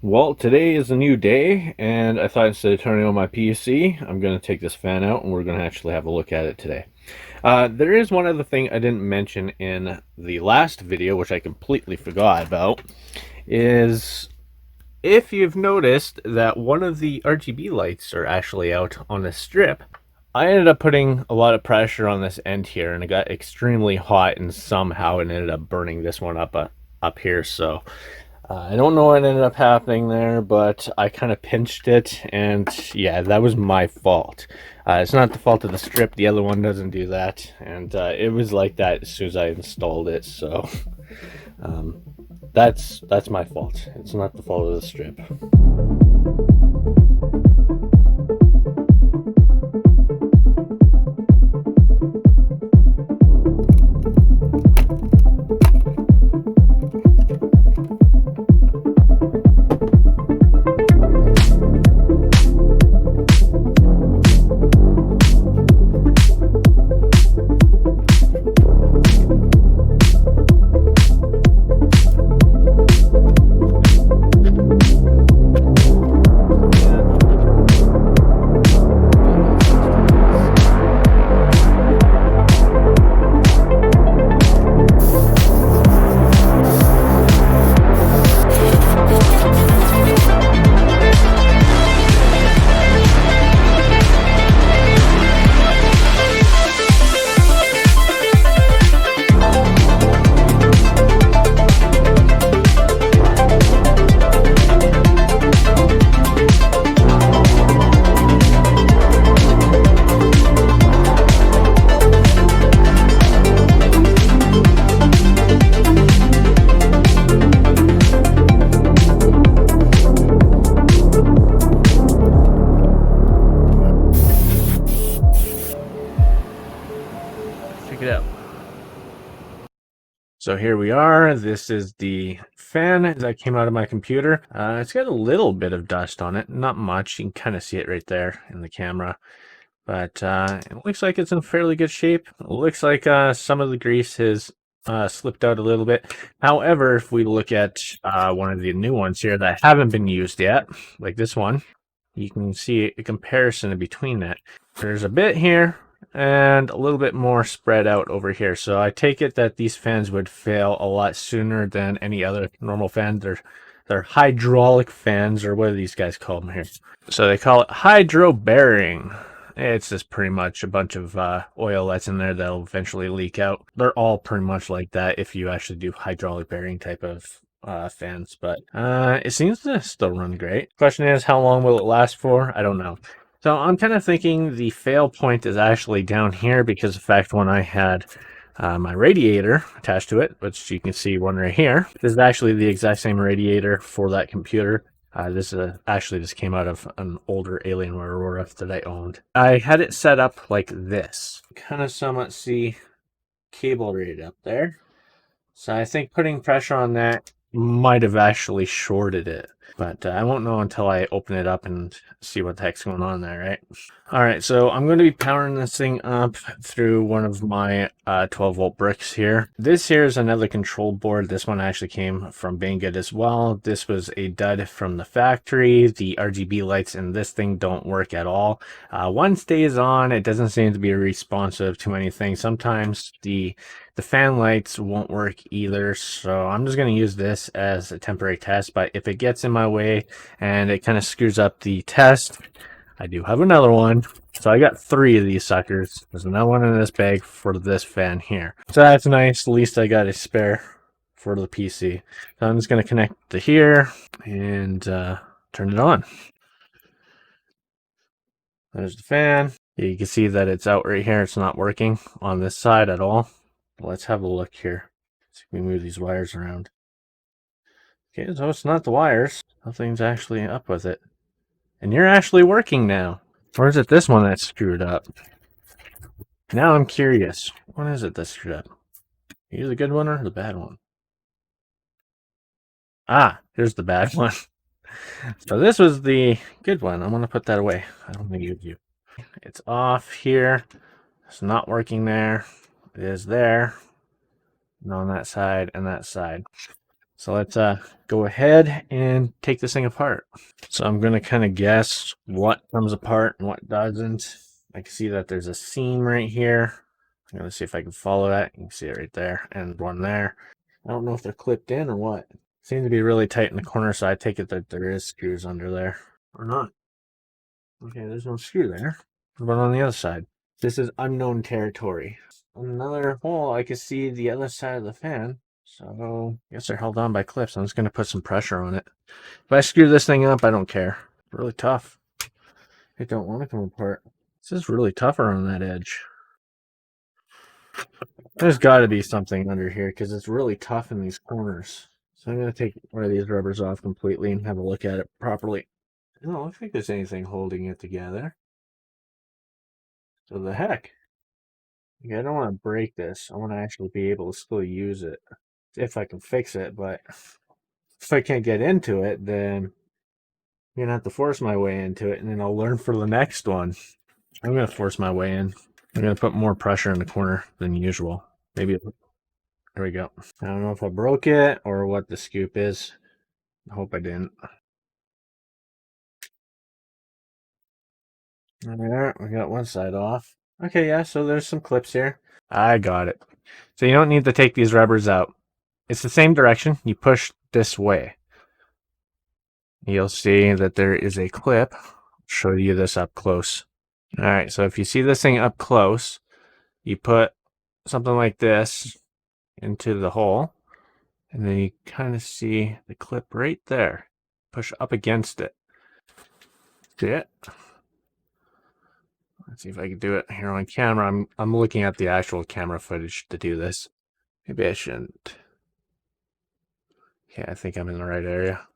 Well, today is a new day, and I thought instead of turning on my PC, I'm going to take this fan out and we're going to actually have a look at it today. There is one other thing I didn't mention in the last video, which I completely forgot about, is if you've noticed that one of the RGB lights are actually out on the strip. I ended up putting a lot of pressure on this end here, and it got extremely hot, and somehow it ended up burning this one up here, so I don't know what ended up happening there, but I kind of pinched it, and yeah, that was my fault. It's not the fault of the strip. The other one doesn't do that, and it was like that as soon as I installed it. So um, that's my fault. It's not the fault of the strip. Check it out. So here we are. This is the fan that came out of my computer. It's got a little bit of dust on it, not much. You can kind of see it right there in the camera. But it looks like it's in fairly good shape. It looks like some of the grease has slipped out a little bit. However, if we look at one of the new ones here that haven't been used yet, like this one, you can see a comparison between that. There's a bit here and a little bit more spread out over here. So I take it that these fans would fail a lot sooner than any other normal fan. They're hydraulic fans, or what do these guys call them here? So they call it hydro bearing. It's just pretty much a bunch of oil that's in there that'll eventually leak out. They're all pretty much like that if you actually do hydraulic bearing type of fans, but it seems to still run great. Question is, how long will it last for? I don't know. So I'm kind of thinking the fail point is actually down here because of the fact when I had my radiator attached to it, which you can see one right here, this is actually the exact same radiator for that computer. This actually just came out of an older Alienware Aurora that I owned. I had it set up like this. Kind of somewhat see cable right up there. So I think putting pressure on that might have actually shorted it. But I won't know until I open it up and see what the heck's going on there, right? All right, so I'm going to be powering this thing up through one of my 12-volt bricks here. This here is another control board. This one actually came from Banggood as well. This was a dud from the factory. The RGB lights in this thing don't work at all. One stays on. It doesn't seem to be responsive to anything. Sometimes the fan lights won't work either, so I'm just going to use this as a temporary test, but if it gets in my way and it kind of screws up the test, I do have another one. So I got 3 of these suckers. There's another one in this bag for this fan here. So that's nice. At least I got a spare for the PC. So I'm just going to connect to here and turn it on. There's the fan. You can see that it's out right here. It's not working on this side at all. Let's have a look here. So we move these wires around. Okay, so it's not the wires. Nothing's actually up with it. And you're actually working now. Or is it this one that's screwed up? Now I'm curious. What is it that's screwed up? Are you the good one or the bad one? Ah, here's the bad one. So this was the good one. I'm going to put that away. I don't think you. It's off here. It's not working there. It is there. And on that side and that side. So let's go ahead and take this thing apart. So I'm going to kind of guess what comes apart and what doesn't. I can see that there's a seam right here. I'm going to see if I can follow that. You can see it right there and one there. I don't know if they're clipped in or what. Seem to be really tight in the corner, so I take it that there is screws under there. Or not. Okay, there's no screw there. What about on the other side? This is unknown territory. Another hole, I can see the other side of the fan. So, I guess they're held on by clips. I'm just going to put some pressure on it. If I screw this thing up, I don't care. It's really tough. I don't want to come apart. This is really tough around that edge. There's got to be something under here because it's really tough in these corners. So I'm going to take one of these rubbers off completely and have a look at it properly. I don't look like there's anything holding it together. So the heck? Yeah, I don't want to break this. I want to actually be able to still use it if I can fix it. But if I can't get into it, then I'm going to have to force my way into it, and then I'll learn for the next one. I'm going to force my way in. I'm going to put more pressure in the corner than usual. Maybe, there we go. I don't know if I broke it or what the scoop is. I hope I didn't. There, we got one side off. Okay, yeah, so there's some clips here. I got it. So you don't need to take these rubbers out. It's the same direction. You push this way. You'll see that there is a clip. I'll show you this up close. All right, so if you see this thing up close, you put something like this into the hole, and then you kind of see the clip right there. Push up against it. See it? Let's see if I can do it here on camera. I'm looking at the actual camera footage to do this. Maybe I shouldn't. Okay, I think I'm in the right area.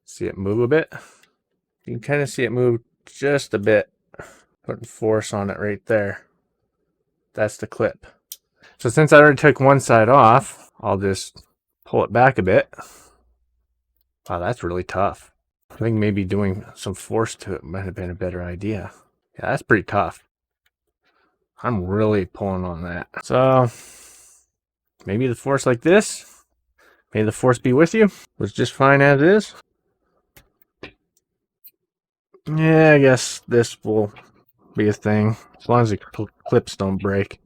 See it move a bit? You can kind of see it move just a bit. Putting force on it right there. That's the clip. So since I already took one side off, I'll just pull it back a bit. Wow, that's really tough. I think maybe doing some force to it might have been a better idea. Yeah, that's pretty tough. I'm really pulling on that. So maybe the force like this. May the force be with you. Was just fine as is. Yeah, I guess this will be a thing. As long as the clips don't break.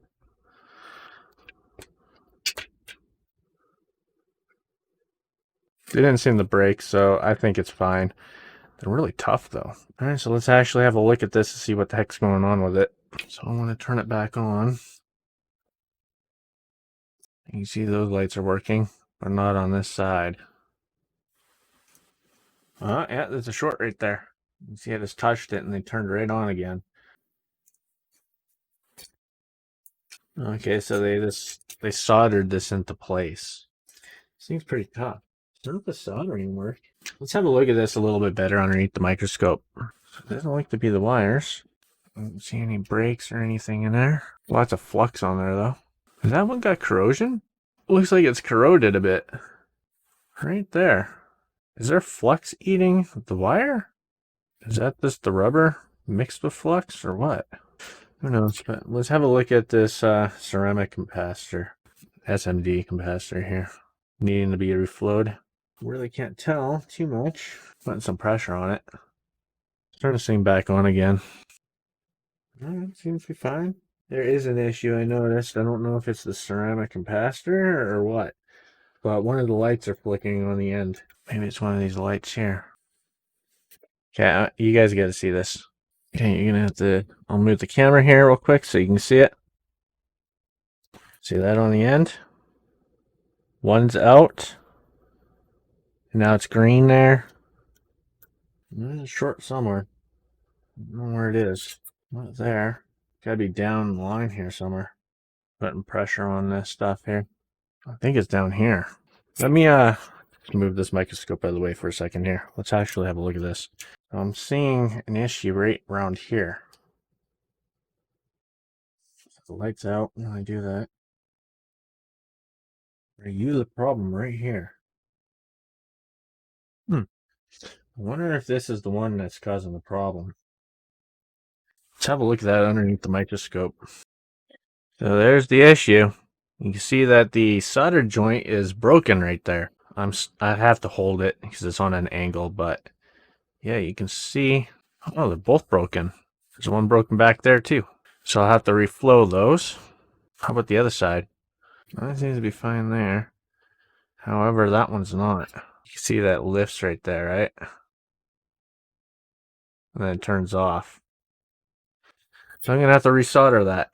They didn't seem to break, so I think it's fine. They're really tough, though. All right, so let's actually have a look at this to see what the heck's going on with it. So I want to turn it back on. You can see those lights are working, but not on this side. Yeah, there's a short right there. You see I just touched it and they turned right on again. Okay, so they soldered this into place. Seems pretty tough. None of the soldering work. Let's have a look at this a little bit better underneath the microscope. It doesn't look to be the wires. I don't see any breaks or anything in there. Lots of flux on there though. Has that one got corrosion? Looks like it's corroded a bit. Right there. Is there flux eating the wire? Is that just the rubber mixed with flux or what? Who knows? But let's have a look at this ceramic capacitor. SMD capacitor here. Needing to be reflowed. Really can't tell too much. Putting some pressure on it. Turn this thing back on again. Alright, seems to be fine. There is an issue I noticed. I don't know if it's the ceramic capacitor or what. But one of the lights are flickering on the end. Maybe it's one of these lights here. Okay, you guys got to see this. Okay, you're gonna have to. I'll move the camera here real quick so you can see it. See that on the end? One's out. And now it's green there. There's a short somewhere. I don't know where it is. Not there. Gotta be down the line here somewhere. Putting pressure on this stuff here. I think it's down here. Let me move this microscope out of the way for a second here. Let's actually have a look at this. I'm seeing an issue right around here. The light's out when I do that. I use the problem right here. I wonder if this is the one that's causing the problem. Let's have a look at that underneath the microscope. So there's the issue. You can see that the solder joint is broken right there. I have to hold it because it's on an angle, but yeah, you can see, oh, they're both broken. There's one broken back there too. So I'll have to reflow those. How about the other side? That seems to be fine there. However, that one's not. You can see that lifts right there, right? And then it turns off. So I'm going to have to resolder that.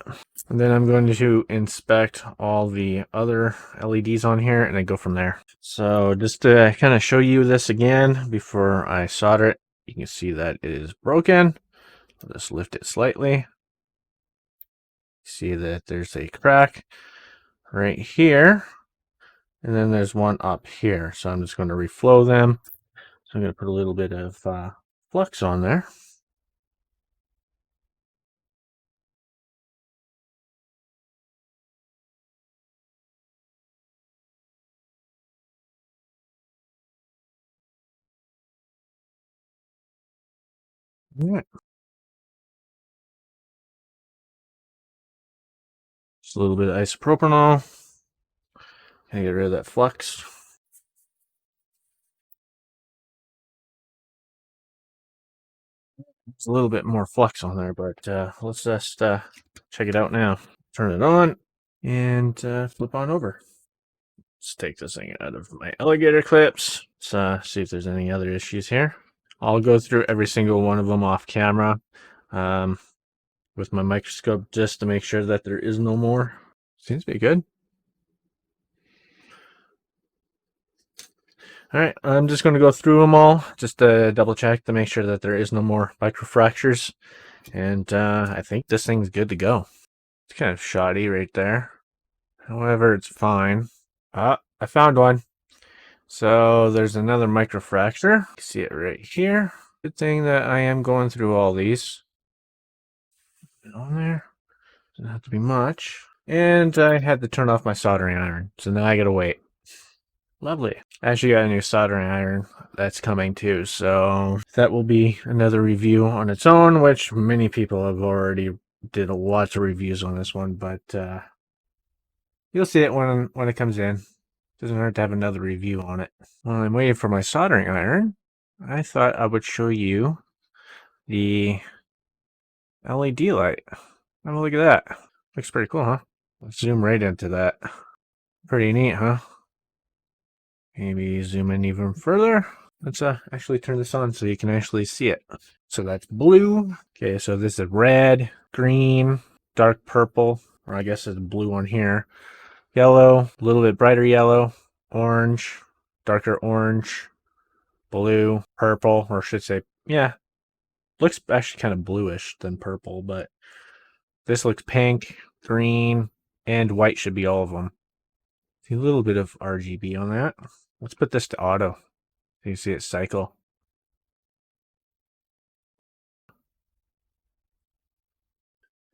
And then I'm going to inspect all the other LEDs on here and then go from there. So just to kind of show you this again before I solder it, you can see that it is broken. I'll just lift it slightly. See that there's a crack right here. And then there's one up here. So I'm just going to reflow them. So I'm going to put a little bit of flux on there. Yeah. Just a little bit of isopropanol. Kind of get rid of that flux. There's a little bit more flux on there, but let's just check it out now. Turn it on and flip on over. Let's take this thing out of my alligator clips. Let's see if there's any other issues here. I'll go through every single one of them off camera with my microscope just to make sure that there is no more. Seems to be good. All right, I'm just going to go through them all just to double check to make sure that there is no more microfractures. And I think this thing's good to go. It's kind of shoddy right there. However, it's fine. I found one. So there's another microfracture. You can see it right here. Good thing that I am going through all these. On there. Doesn't have to be much. And I had to turn off my soldering iron. So now I gotta wait. Lovely. I actually got a new soldering iron that's coming too. So that will be another review on its own, which many people have already did lots of reviews on this one, but you'll see it when it comes in. Doesn't hurt to have another review on it. While I'm waiting for my soldering iron, I thought I would show you the LED light. Have a look at that. Looks pretty cool, huh? Let's zoom right into that. Pretty neat, huh? Maybe zoom in even further. Let's actually turn this on so you can actually see it. So that's blue. Okay, so this is red, green, dark purple, or I guess it's blue on here. Yellow, a little bit brighter yellow, orange, darker orange, blue, purple, or I should say, yeah, looks actually kind of bluish than purple, but this looks pink, green, and white should be all of them. See a little bit of RGB on that. Let's put this to auto so you see it cycle.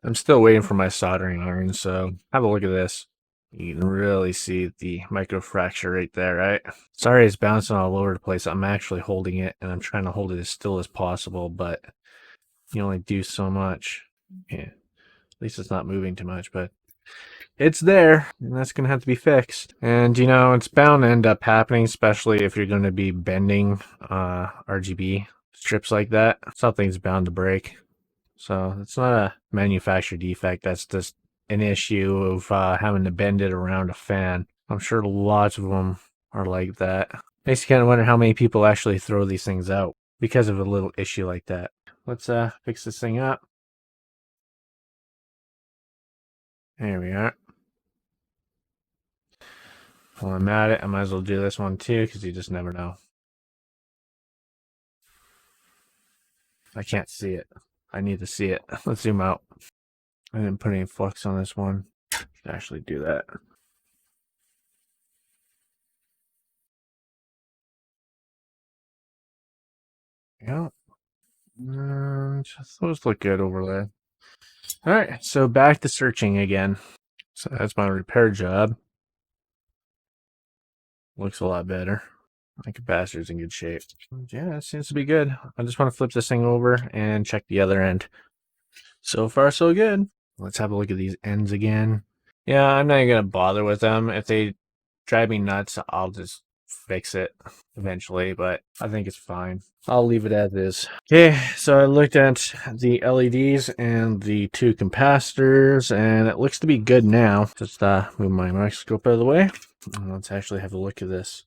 I'm still waiting for my soldering iron, so have a look at this. You can really see the microfracture right there, right? Sorry it's bouncing all over the place. I'm actually holding it, and I'm trying to hold it as still as possible, but you only do so much. Yeah, at least it's not moving too much, but it's there, and that's going to have to be fixed. And, you know, it's bound to end up happening, especially if you're going to be bending RGB strips like that. Something's bound to break. So it's not a manufacturer defect. That's just an issue of having to bend it around a fan. I'm sure lots of them are like that. Makes you kind of wonder how many people actually throw these things out because of a little issue like that. Let's fix this thing up. There we are. While I'm at it, I might as well do this one too, because you just never know. I can't see it. I need to see it. Let's zoom out. I didn't put any flux on this one. Should actually do that. Yeah. And those look good over there. Alright, so back to searching again. So that's my repair job. Looks a lot better. My capacitor's in good shape. Yeah, it seems to be good. I just want to flip this thing over and check the other end. So far, so good. Let's have a look at these ends again. Yeah, I'm not even gonna bother with them. If they drive me nuts, I'll just fix it eventually, but I think it's fine. I'll leave it as is. Okay, so I looked at the LEDs and the two capacitors, and it looks to be good now. Just move my microscope out of the way. Let's actually have a look at this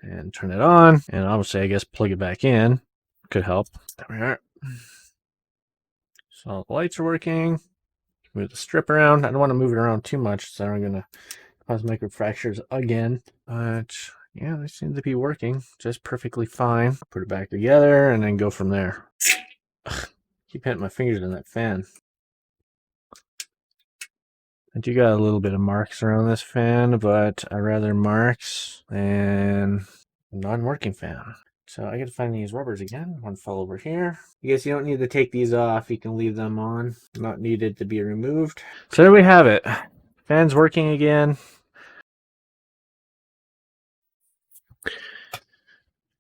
and turn it on. And obviously, I guess plug it back in could help. There we are. So the lights are working. Move the strip around. I don't want to move it around too much, so I'm going to cause microfractures again. But yeah, they seem to be working just perfectly fine. Put it back together and then go from there. Ugh, keep hitting my fingers in that fan. I do got a little bit of marks around this fan, but I rather marks than a non-working fan. So I gotta find these rubbers again. One fell over here. I guess you don't need to take these off. You can leave them on. Not needed to be removed. So there we have it. Fan's working again.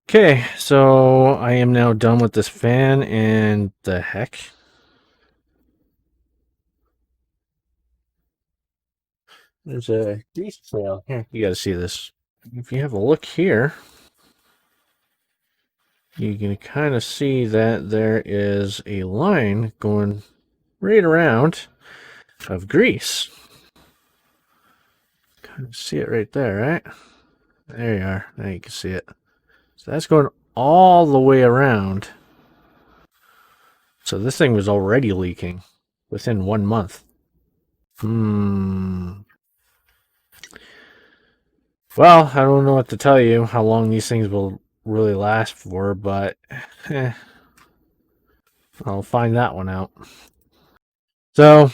Okay, so I am now done with this fan, and the heck? There's a grease trail here. You gotta see this. If you have a look here, you can kind of see that there is a line going right around of grease. Kind of see it right there, right? There you are. Now you can see it. So that's going all the way around. So this thing was already leaking within 1 month. Well, I don't know what to tell you, how long these things will really last for, but I'll find that one out. So,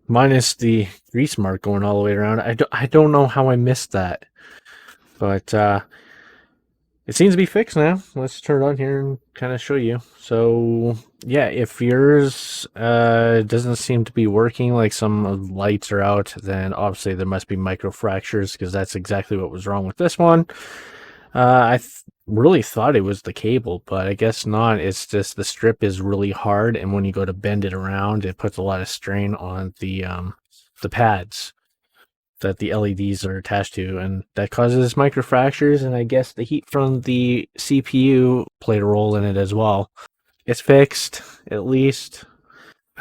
minus the grease mark going all the way around, I don't know how I missed that. But it seems to be fixed now. Let's turn it on here and kind of show you. So, yeah, if yours doesn't seem to be working, like some lights are out, then obviously there must be microfractures, because that's exactly what was wrong with this one. I really thought it was the cable, but I guess not. It's just the strip is really hard, and when you go to bend it around, it puts a lot of strain on the pads that the LEDs are attached to, and that causes microfractures, and I guess the heat from the CPU played a role in it as well. It's fixed, at least.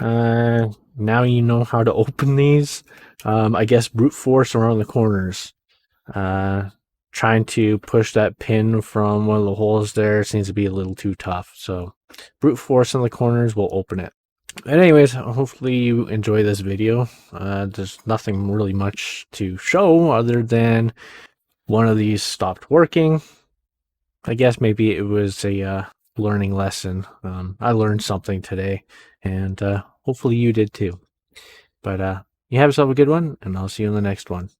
Now you know how to open these. I guess brute force around the corners. Trying to push that pin from one of the holes there seems to be a little too tough, so brute force in the corners will open it. And anyways, hopefully you enjoy this video. There's nothing really much to show other than one of these stopped working. I guess maybe it was a learning lesson. I learned something today, and hopefully you did too. But you have yourself a good one, and I'll see you in the next one.